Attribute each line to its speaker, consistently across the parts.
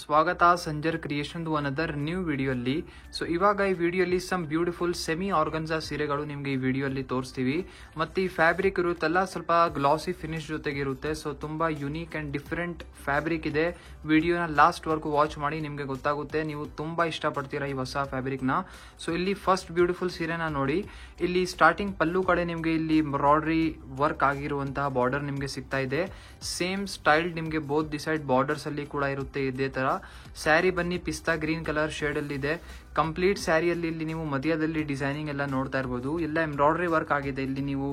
Speaker 1: ಸ್ವಾಗತ ಸಂಜರ್ creation another new ವಿಡಿಯೋಲಿ. ಸೊ ಇವಾಗ ಈ ವಿಡಿಯೋಲಿ ಸಮ್ ಬ್ಯೂಟಿಫುಲ್ ಸೆಮಿ ಆರ್ಗನ್ಸಾ ಸೀರೆಗಳು ನಿಮಗೆ ಈ ವಿಡಿಯೋಲಿ ತೋರಿಸ್ತೀವಿ. ಮತ್ತೆ ಈ ಫ್ಯಾಬ್ರಿಕ್ ಇರುತ್ತಲ್ಲ ಸ್ವಲ್ಪ ಗ್ಲಾಸಿ ಫಿನಿಶ್ ಜೊತೆಗೆ ಇರುತ್ತೆ. ಸೊ ತುಂಬಾ ಯುನೀಕ್ ಅಂಡ್ ಡಿಫರೆಂಟ್ ಫ್ಯಾಬ್ರಿಕ್ ಇದೆ. ವಿಡಿಯೋನ ಲಾಸ್ಟ್ ವರ್ಗು ವಾಚ್ ಮಾಡಿ ನಿಮಗೆ ಗೊತ್ತಾಗುತ್ತೆ. ನೀವು ತುಂಬಾ ಇಷ್ಟಪಡ್ತೀರಾ ಈ ಹೊಸ ಫ್ಯಾಬ್ರಿಕ್ ನ. ಸೊ ಇಲ್ಲಿ ಫಸ್ಟ್ ಬ್ಯೂಟಿಫುಲ್ ಸೀರೆನ ನೋಡಿ. ಇಲ್ಲಿ ಸ್ಟಾರ್ಟಿಂಗ್ ಪಲ್ಲು ಕಡೆ ನಿಮಗೆ ಇಲ್ಲಿ ಎಂಬ್ರಾಯ್ಡರಿ ವರ್ಕ್ ಆಗಿರುವಂತಹ ಬಾರ್ಡರ್ ನಿಮಗೆ ಸಿಗ್ತಾ ಇದೆ. ಸೇಮ್ ಸ್ಟೈಲ್ ನಿಮಗೆ ಬೋತ್ ದಿ ಸೈಡ್ ಬಾರ್ಡರ್ಸ್ ಅಲ್ಲಿ ಕೂಡ ಇರುತ್ತೆ. ಇದೇ ತರ ಸ್ಯಾರಿ ಬನ್ನಿ ಪಿಸ್ತಾ ಗ್ರೀನ್ ಕಲರ್ ಶೇಡ್ ಅಲ್ಲಿ ಇದೆ. ಕಂಪ್ಲೀಟ್ ಸ್ಯಾರಿಯಲ್ಲಿ ಇಲ್ಲಿ ನೀವು ಮಧ್ಯದಲ್ಲಿ ಡಿಸೈನಿಂಗ್ ಎಲ್ಲ ನೋಡ್ತಾ ಇರಬಹುದು. ಎಲ್ಲ ಎಂಬ್ರಾಯ್ಡರಿ ವರ್ಕ್ ಆಗಿದೆ. ಇಲ್ಲಿ ನೀವು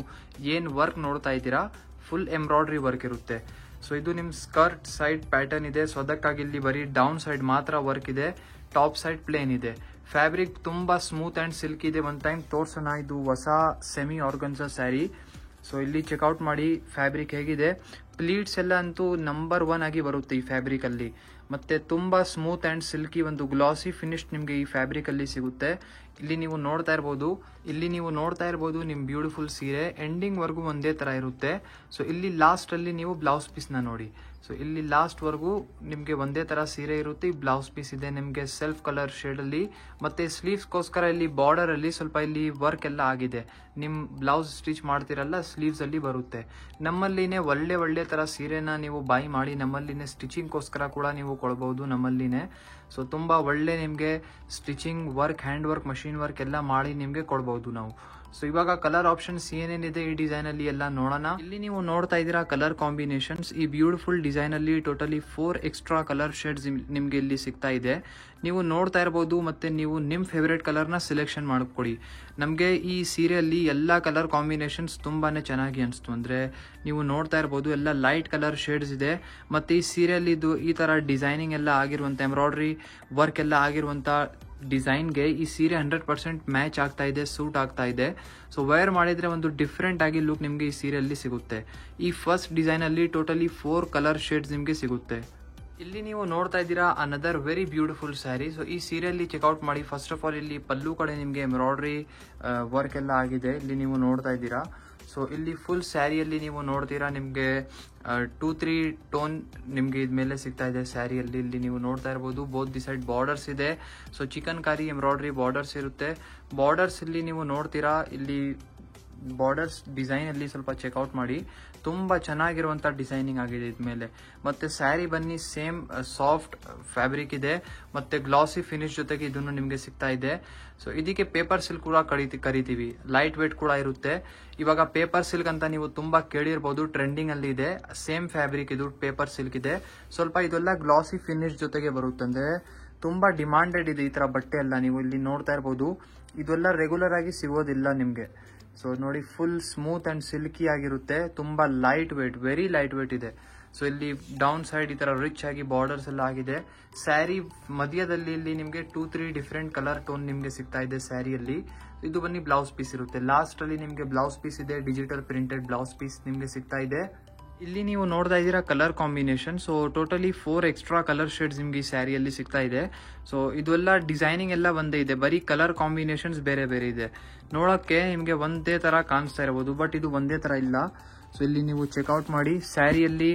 Speaker 1: ಏನ್ ವರ್ಕ್ ನೋಡ್ತಾ ಇದ್ದೀರಾ ಫುಲ್ ಎಂಬ್ರಾಯ್ಡರಿ ವರ್ಕ್ ಇರುತ್ತೆ. ಸೊ ಇದು ನಿಮ್ ಸ್ಕರ್ಟ್ ಸೈಡ್ ಪ್ಯಾಟರ್ನ್ ಇದೆ. ಸೊ ಅದಕ್ಕಾಗಿ ಇಲ್ಲಿ ಬರೀ ಡೌನ್ ಸೈಡ್ ಮಾತ್ರ ವರ್ಕ್ ಇದೆ, ಟಾಪ್ ಸೈಡ್ ಪ್ಲೇನ್ ಇದೆ. ಫ್ಯಾಬ್ರಿಕ್ ತುಂಬಾ ಸ್ಮೂತ್ ಅಂಡ್ ಸಿಲ್ಕ್ ಇದೆ. ಒನ್ ಟೈಮ್ ತೋರ್ಸೋಣ. ಇದು ಹೊಸ ಸೆಮಿ ಆರ್ಗನ್ಸಾ ಸ್ಯಾರಿ. ಸೊ ಇಲ್ಲಿ ಚೆಕ್ಔಟ್ ಮಾಡಿ ಫ್ಯಾಬ್ರಿಕ್ ಹೇಗಿದೆ. ಪ್ಲೀಟ್ಸ್ ಎಲ್ಲ ಅಂತೂ ನಂಬರ್ 1 ಆಗಿ ಬರುತ್ತೆ ಈ ಫ್ಯಾಬ್ರಿಕ್ ಅಲ್ಲಿ. ಮತ್ತೆ ತುಂಬಾ ಸ್ಮೂತ್ ಅಂಡ್ ಸಿಲ್ಕಿ ಒಂದು ಗ್ಲಾಸಿ ಫಿನಿಶ್ ನಿಮ್ಗೆ ಈ ಫ್ಯಾಬ್ರಿಕ್ ಅಲ್ಲಿ ಸಿಗುತ್ತೆ. ಇಲ್ಲಿ ನೀವು ನೋಡ್ತಾ ಇರಬಹುದು ನಿಮ್ ಬ್ಯೂಟಿಫುಲ್ ಸೀರೆ ಎಂಡಿಂಗ್ ವರ್ಗು ಒಂದೇ ತರ ಇರುತ್ತೆ. ಸೊ ಇಲ್ಲಿ ಲಾಸ್ಟ್ ಅಲ್ಲಿ ನೀವು ಬ್ಲೌಸ್ ಪೀಸ್ ನ ನೋಡಿ. ಸೊ ಇಲ್ಲಿ ಲಾಸ್ಟ್ ವರ್ಗು ನಿಮ್ಗೆ ಒಂದೇ ತರ ಸೀರೆ ಇರುತ್ತೆ. ಬ್ಲೌಸ್ ಪೀಸ್ ಇದೆ ನಿಮ್ಗೆ ಸೆಲ್ಫ್ ಕಲರ್ ಶೇಡ್ ಅಲ್ಲಿ. ಮತ್ತೆ ಸ್ಲೀವ್ಸ್ ಗೋಸ್ಕರ ಇಲ್ಲಿ ಬಾರ್ಡರ್ ಅಲ್ಲಿ ಸ್ವಲ್ಪ ಇಲ್ಲಿ ವರ್ಕ್ ಎಲ್ಲ ಆಗಿದೆ. ನಿಮ್ ಬ್ಲೌಸ್ ಸ್ಟಿಚ್ ಮಾಡ್ತಿರಲ್ಲ ಸ್ಲೀವ್ಸ್ ಅಲ್ಲಿ ಬರುತ್ತೆ. ನಮ್ಮಲ್ಲಿನೇ ಒಳ್ಳೆ ತರ ಸೀರೆನ ನೀವು ಬೈ ಮಾಡಿ ನಮ್ಮಲ್ಲಿನೇ ಸ್ಟಿಚಿಂಗ್ ಗೋಸ್ಕರ ಕೂಡ ನೀವು ಕೊಡಬಹುದು ನಮ್ಮಲ್ಲಿನೇ. ಸೊ ತುಂಬಾ ಒಳ್ಳೆ ನಿಮ್ಗೆ stitching work, hand work, machine work ಎಲ್ಲ ಮಾಡಿ ನಿಮ್ಗೆ ಕೊಡಬಹುದು ನಾವು. ಸೊ ಇವಾಗ ಕಲರ್ ಆಪ್ಷನ್ಸ್ ಏನೇನಿದೆ ಈ ಡಿಸೈನ್ ಅಲ್ಲಿ ಎಲ್ಲ ನೋಡೋಣ. ಇಲ್ಲಿ ನೀವು ನೋಡ್ತಾ ಇದ್ದೀರಾ ಕಲರ್ ಕಾಂಬಿನೇಷನ್ಸ್. ಈ ಬ್ಯೂಟಿಫುಲ್ ಡಿಸೈನ್ ಅಲ್ಲಿ ಟೋಟಲಿ 4 ಎಕ್ಸ್ಟ್ರಾ ಕಲರ್ ಶೇಡ್ಸ್ ನಿಮ್ಗೆ ಇಲ್ಲಿ ಸಿಗ್ತಾ ಇದೆ. ನೀವು ನೋಡ್ತಾ ಇರಬಹುದು. ಮತ್ತೆ ನೀವು ನಿಮ್ ಫೇವರೇಟ್ ಕಲರ್ ನ ಸೆಲೆಕ್ಷನ್ ಮಾಡ್ಕೊಡಿ. ನಮ್ಗೆ ಈ ಸೀರೆಯಲ್ಲಿ ಎಲ್ಲಾ ಕಲರ್ ಕಾಂಬಿನೇಷನ್ಸ್ ತುಂಬಾನೇ ಚೆನ್ನಾಗಿ ಅನಿಸ್ತು. ಅಂದ್ರೆ ನೀವು ನೋಡ್ತಾ ಇರಬಹುದು ಎಲ್ಲ ಲೈಟ್ ಕಲರ್ ಶೇಡ್ಸ್ ಇದೆ. ಮತ್ತೆ ಈ ಸೀರೆಯಲ್ಲಿ ಇದು ಈ ತರ ಡಿಸೈನಿಂಗ್ ಎಲ್ಲ ಆಗಿರುವಂತ ಎಂಬ್ರಾಯ್ಡರಿ ವರ್ಕ್ ಎಲ್ಲ ಆಗಿರುವಂತ ಡಿಸೈನ್ಗೆ ಈ ಸೀರೆ 100% ಮ್ಯಾಚ್ ಆಗ್ತಾ ಇದೆ, ಸೂಟ್ ಆಗ್ತಾ ಇದೆ. ಸೊ ವೇರ್ ಮಾಡಿದ್ರೆ ಒಂದು ಡಿಫ್ರೆಂಟ್ ಆಗಿ ಲುಕ್ ನಿಮ್ಗೆ ಈ ಸೀರೆಯಲ್ಲಿ ಸಿಗುತ್ತೆ. ಈ ಫಸ್ಟ್ ಡಿಸೈನ್ ಅಲ್ಲಿ ಟೋಟಲಿ 4 ಕಲರ್ ಶೇಡ್ಸ್ ನಿಮ್ಗೆ ಸಿಗುತ್ತೆ. ಇಲ್ಲಿ ನೀವು ನೋಡ್ತಾ ಇದ್ದೀರಾ another very beautiful sari. So ಈ ಸೀರೆಯಲ್ಲಿ ಚೆಕ್ಔಟ್ ಮಾಡಿ. ಫಸ್ಟ್ ಆಫ್ ಆಲ್ ಇಲ್ಲಿ ಪಲ್ಲು ಕಡೆ ನಿಮ್ಗೆ ಎಂಬ್ರಾಯ್ಡರಿ ವರ್ಕ್ ಎಲ್ಲ ಆಗಿದೆ. ಇಲ್ಲಿ ನೀವು ನೋಡ್ತಾ ಇದ್ದೀರಾ. ಸೊ ಇಲ್ಲಿ ಫುಲ್ ಸ್ಯಾರಿಯಲ್ಲಿ ನೀವು ನೋಡ್ತೀರಾ ನಿಮ್ಗೆ 2-3 ಟೋನ್ ನಿಮ್ಗೆ ಇದ್ಮೇಲೆ ಸಿಗ್ತಾ ಇದೆ ಸ್ಯಾರಿಯಲ್ಲಿ. ಇಲ್ಲಿ ನೀವು ನೋಡ್ತಾ ಇರಬಹುದು ಬೋತ್ ದಿ ಸೈಡ್ ಬಾರ್ಡರ್ಸ್ ಇದೆ. ಸೊ ಚಿಕನ್ ಕಾರಿ ಎಂಬ್ರಾಯ್ಡರಿ ಬಾರ್ಡರ್ಸ್ ಇರುತ್ತೆ. ಬಾರ್ಡರ್ಸ್ ಇಲ್ಲಿ ನೀವು ನೋಡ್ತೀರಾ. ಇಲ್ಲಿ ಬಾರ್ಡರ್ಸ್ ಡಿಸೈನ್ ಅಲ್ಲಿ ಸ್ವಲ್ಪ ಚೆಕ್ಔಟ್ ಮಾಡಿ. ತುಂಬಾ ಚೆನ್ನಾಗಿರುವಂತ ಡಿಸೈನಿಂಗ್ ಆಗಿದೆ ಇದ್ಮೇಲೆ. ಮತ್ತೆ ಸ್ಯಾರಿ ಬನ್ನಿ ಸೇಮ್ ಸಾಫ್ಟ್ ಫ್ಯಾಬ್ರಿಕ್ ಇದೆ. ಮತ್ತೆ ಗ್ಲಾಸಿ ಫಿನಿಶ್ ಜೊತೆಗೆ ಇದನ್ನು ನಿಮ್ಗೆ ಸಿಗ್ತಾ ಇದೆ. ಸೊ ಇದಕ್ಕೆ ಪೇಪರ್ ಸಿಲ್ಕ್ ಕೂಡ ಕರಿತೀವಿ. ಲೈಟ್ ವೇಟ್ ಕೂಡ ಇರುತ್ತೆ. ಇವಾಗ ಪೇಪರ್ ಸಿಲ್ಕ್ ಅಂತ ನೀವು ತುಂಬಾ ಕೇಳಿರ್ಬೋದು, ಟ್ರೆಂಡಿಂಗ್ ಅಲ್ಲಿ ಇದೆ. ಸೇಮ್ ಫ್ಯಾಬ್ರಿಕ್ ಇದು ಪೇಪರ್ ಸಿಲ್ಕ್ ಇದೆ. ಸ್ವಲ್ಪ ಇದೆಲ್ಲ ಗ್ಲಾಸಿ ಫಿನಿಶ್ ಜೊತೆಗೆ ಬರುತ್ತೆ. ಅಂದ್ರೆ ತುಂಬಾ ಡಿಮಾಂಡೆಡ್ ಇದೆ ಈ ತರ ಬಟ್ಟೆ ಎಲ್ಲ. ನೀವು ಇಲ್ಲಿ ನೋಡ್ತಾ ಇರಬಹುದು ಇದೆಲ್ಲ ರೆಗ್ಯುಲರ್ ಆಗಿ ಸಿಗೋದಿಲ್ಲ ನಿಮ್ಗೆ. ಸೊ ನೋಡಿ ಫುಲ್ ಸ್ಮೂತ್ ಅಂಡ್ ಸಿಲ್ಕಿ ಆಗಿರುತ್ತೆ. ತುಂಬಾ light weight, very light weight ಇದೆ. ಸೊ ಇಲ್ಲಿ ಡೌನ್ ಸೈಡ್ ಈ ತರ ರಿಚ್ ಆಗಿ ಬಾರ್ಡರ್ಸ್ ಎಲ್ಲ ಆಗಿದೆ. ಸ್ಯಾರಿ ಮಧ್ಯದಲ್ಲಿ ಇಲ್ಲಿ ನಿಮ್ಗೆ 2-3 ಡಿಫ್ರೆಂಟ್ ಕಲರ್ ಟೋನ್ ನಿಮ್ಗೆ ಸಿಗ್ತಾ ಇದೆ ಸ್ಯಾರಿಯಲ್ಲಿ. ಇದು ಬನ್ನಿ ಬ್ಲೌಸ್ ಪೀಸ್ ಇರುತ್ತೆ. ಲಾಸ್ಟ್ ಅಲ್ಲಿ ನಿಮ್ಗೆ ಬ್ಲೌಸ್ ಪೀಸ್ ಇದೆ. ಡಿಜಿಟಲ್ ಪ್ರಿಂಟೆಡ್ ಬ್ಲೌಸ್ ಪೀಸ್ ನಿಮ್ಗೆ ಸಿಗ್ತಾ ಇದೆ. ಇಲ್ಲಿ ನೀವು ನೋಡ್ತಾ ಇದ್ದೀರಾ colour combination. So totally 4 extra colour shades ನಿಮ್ಗೆ ಈ ಸ್ಯಾರಿಯಲ್ಲಿ ಸಿಗ್ತಾ ಇದೆ. ಸೊ ಇದೆಲ್ಲ ಡಿಸೈನಿಂಗ್ ಎಲ್ಲ ಒಂದೇ ಇದೆ, ಬರೀ ಕಲರ್ ಕಾಂಬಿನೇಷನ್ಸ್ ಬೇರೆ ಬೇರೆ ಇದೆ. ನೋಡಕ್ಕೆ ನಿಮ್ಗೆ ಒಂದೇ ತರ ಕಾಣಿಸ್ತಾ ಇರಬಹುದು, ಬಟ್ ಇದು ಒಂದೇ ತರ ಇಲ್ಲ. ಸೊ ಇಲ್ಲಿ ನೀವು ಚೆಕ್ಔಟ್ ಮಾಡಿ. ಸ್ಯಾರಿಯಲ್ಲಿ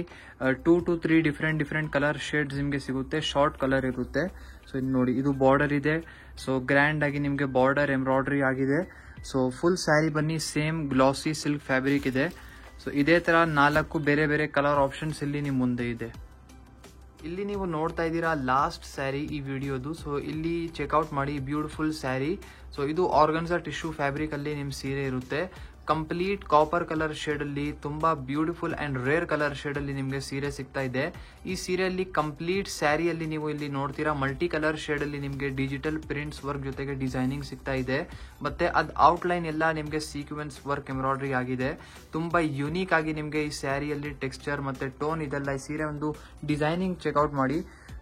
Speaker 1: 2 to 3 ಡಿಫ್ರೆಂಟ್ ಕಲರ್ ಶೇಡ್ಸ್ ನಿಮ್ಗೆ ಸಿಗುತ್ತೆ. ಶಾರ್ಟ್ ಕಲರ್ ಇರುತ್ತೆ. ಸೊ ಇಲ್ಲಿ ನೋಡಿ ಇದು ಬಾರ್ಡರ್ ಇದೆ. ಸೊ ಗ್ರ್ಯಾಂಡ್ ಆಗಿ ನಿಮ್ಗೆ ಬಾರ್ಡರ್ ಎಂಬ್ರಾಯ್ಡರಿ ಆಗಿದೆ. ಸೊ ಫುಲ್ ಸ್ಯಾರಿ ಬನ್ನಿ ಸೇಮ್ ಗ್ಲಾಸಿ ಸಿಲ್ಕ್ ಫ್ಯಾಬ್ರಿಕ್ ಇದೆ. ಸೊ ಇದೇ ತರ 4 ಬೇರೆ ಬೇರೆ ಕಲರ್ ಆಪ್ಷನ್ಸ್ ಇಲ್ಲಿ ನಿಮ್ ಮುಂದೆ ಇದೆ. ಇಲ್ಲಿ ನೀವು ನೋಡ್ತಾ ಇದ್ದೀರಾ ಲಾಸ್ಟ್ ಸ್ಯಾರಿ ಈ ವಿಡಿಯೋದು. ಸೊ ಇಲ್ಲಿ ಚೆಕ್ಔಟ್ ಮಾಡಿ ಬ್ಯೂಟಿಫುಲ್ ಸ್ಯಾರಿ. ಸೊ ಇದು ಆರ್ಗನ್ಸಾ ಟಿಶ್ಯೂ ಫ್ಯಾಬ್ರಿಕ್ ಅಲ್ಲಿ ನಿಮ್ ಸೀರೆ ಇರುತ್ತೆ. ಕಂಪ್ಲೀಟ್ ಕಾಪರ್ ಕಲರ್ ಶೇಡ್ ಅಲ್ಲಿ ತುಂಬಾ beautiful and rare colour shade ಅಲ್ಲಿ ನಿಮ್ಗೆ ಸೀರೆ ಸಿಗ್ತಾ ಇದೆ. ಈ ಸೀರೆಯಲ್ಲಿ ಕಂಪ್ಲೀಟ್ ಸ್ಯಾರಿಯಲ್ಲಿ ನೀವು ಇಲ್ಲಿ ನೋಡ್ತೀರಾ ಮಲ್ಟಿ ಕಲರ್ ಶೇಡ್ ಅಲ್ಲಿ ನಿಮ್ಗೆ ಡಿಜಿಟಲ್ ಪ್ರಿಂಟ್ಸ್ ವರ್ಕ್ ಜೊತೆಗೆ ಡಿಸೈನಿಂಗ್ ಸಿಗ್ತಾ ಇದೆ. ಮತ್ತೆ ಅದ್ ಔಟ್ಲೈನ್ ಎಲ್ಲ ನಿಮ್ಗೆ ಸೀಕ್ವೆನ್ಸ್ ವರ್ಕ್ ಎಂಬ್ರಾಯ್ಡರಿ ಆಗಿದೆ. ತುಂಬಾ ಯುನೀಕ್ ಆಗಿ ನಿಮ್ಗೆ ಈ ಸ್ಯಾರಿಯಲ್ಲಿ ಟೆಕ್ಸ್ಚರ್ ಮತ್ತೆ ಟೋನ್ ಇದೆಲ್ಲ ಈ ಸೀರೆ ಒಂದು ಡಿಸೈನಿಂಗ್ ಚೆಕ್ಔಟ್ ಮಾಡಿ.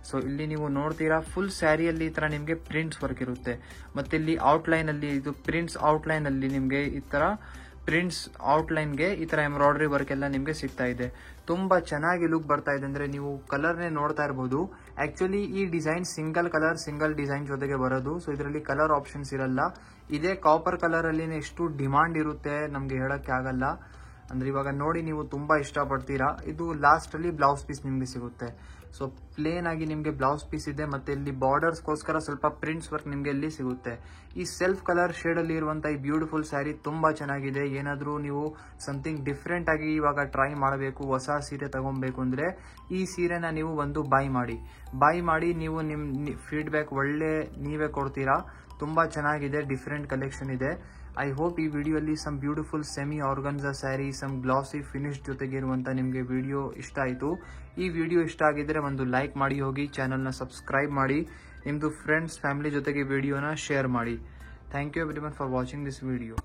Speaker 1: ಸೊ ಇಲ್ಲಿ ನೀವು ನೋಡ್ತೀರಾ ಫುಲ್ ಸ್ಯಾರಿಯಲ್ಲಿ ಈ ತರ ನಿಮ್ಗೆ ಪ್ರಿಂಟ್ಸ್ ವರ್ಕ್ ಇರುತ್ತೆ. ಮತ್ತೆ ಇಲ್ಲಿ ಔಟ್ಲೈನ್ ಅಲ್ಲಿ ಇದು ಪ್ರಿಂಟ್ಸ್ ಔಟ್ಲೈನ್ ಅಲ್ಲಿ ನಿಮ್ಗೆ ಈ ತರ ಪ್ರಿಂಟ್ಸ್ ಔಟ್ಲೈನ್ಗೆ ಈ ತರ ಎಂಬ್ರಾಯ್ಡರಿ ವರ್ಕ್ ಎಲ್ಲ ನಿಮ್ಗೆ ಸಿಗ್ತಾ ಇದೆ. ತುಂಬಾ ಚೆನ್ನಾಗಿ ಲುಕ್ ಬರ್ತಾ ಇದೆ. ಅಂದ್ರೆ ನೀವು ಕಲರ್ನೇ ನೋಡ್ತಾ ಇರಬಹುದು. ಆಕ್ಚುಲಿ ಈ design single colour single design ಜೊತೆಗೆ ಬರೋದು. ಸೊ ಇದರಲ್ಲಿ ಕಲರ್ ಆಪ್ಷನ್ಸ್ ಇರಲ್ಲ. ಇದೇ ಕಾಪರ್ ಕಲರ್ ಅಲ್ಲಿ ಎಷ್ಟು ಡಿಮಾಂಡ್ ಇರುತ್ತೆ ನಮ್ಗೆ ಹೇಳಕ್ಕೆ ಆಗಲ್ಲ. ಅಂದ್ರೆ ಇವಾಗ ನೋಡಿ ನೀವು ತುಂಬಾ ಇಷ್ಟಪಡ್ತೀರಾ. ಇದು ಲಾಸ್ಟ್ ಅಲ್ಲಿ ಬ್ಲೌಸ್ ಪೀಸ್ ನಿಮ್ಗೆ ಸಿಗುತ್ತೆ. ಸೊ ಪ್ಲೇನ್ ಆಗಿ ನಿಮಗೆ ಬ್ಲೌಸ್ ಪೀಸ್ ಇದೆ, ಮತ್ತೆ ಇಲ್ಲಿ ಬಾರ್ಡರ್ಸ್ಗೋಸ್ಕರ ಸ್ವಲ್ಪ ಪ್ರಿಂಟ್ಸ್ ವರ್ಕ್ ನಿಮಗೆ ಇಲ್ಲಿ ಸಿಗುತ್ತೆ. ಈ ಸೆಲ್ಫ್ ಕಲರ್ ಶೇಡ್ ಅಲ್ಲಿ ಇರುವಂತಹ ಈ ಬ್ಯೂಟಿಫುಲ್ ಸ್ಯಾರಿ ತುಂಬಾ ಚೆನ್ನಾಗಿದೆ. ಏನಾದ್ರೂ ನೀವು ಸಮಥಿಂಗ್ ಡಿಫ್ರೆಂಟ್ ಆಗಿ ಇವಾಗ ಟ್ರೈ ಮಾಡಬೇಕು, ಹೊಸ ಸೀರೆ ತಗೊಬೇಕು ಅಂದ್ರೆ ಈ ಸೀರೆನ ನೀವು ಒಂದು ಬೈ ಮಾಡಿ ನೀವು ನಿಮ್ ಫೀಡ್ಬ್ಯಾಕ್ ಒಳ್ಳೆ ನೀವೇ ಕೊಡ್ತೀರಾ. ತುಂಬಾ ಚೆನ್ನಾಗಿದೆ, ಡಿಫ್ರೆಂಟ್ ಕಲೆಕ್ಷನ್ ಇದೆ. ಐ ಹೋಪ್ ಈ ವಿಡಿಯೋಲಿ some beautiful semi organza sari, some glossy finish ಜೊತೆಗೆ ಇರುವಂತ ನಿಮಗೆ ವಿಡಿಯೋ ಇಷ್ಟ ಆಯಿತು. ಈ ವಿಡಿಯೋ ಇಷ್ಟ ಆಗಿದ್ರೆ ಒಂದು ಲೈಕ್ ಮಾಡಿ ಹೋಗಿ, ಚಾನಲ್ನ ಸಬ್ಸ್ಕ್ರೈಬ್ ಮಾಡಿ, ನಿಮ್ಮದು ಫ್ರೆಂಡ್ಸ್ ಫ್ಯಾಮಿಲಿ ಜೊತೆಗೆ ವಿಡಿಯೋನ ಶೇರ್ ಮಾಡಿ. Thank you everyone for watching this video.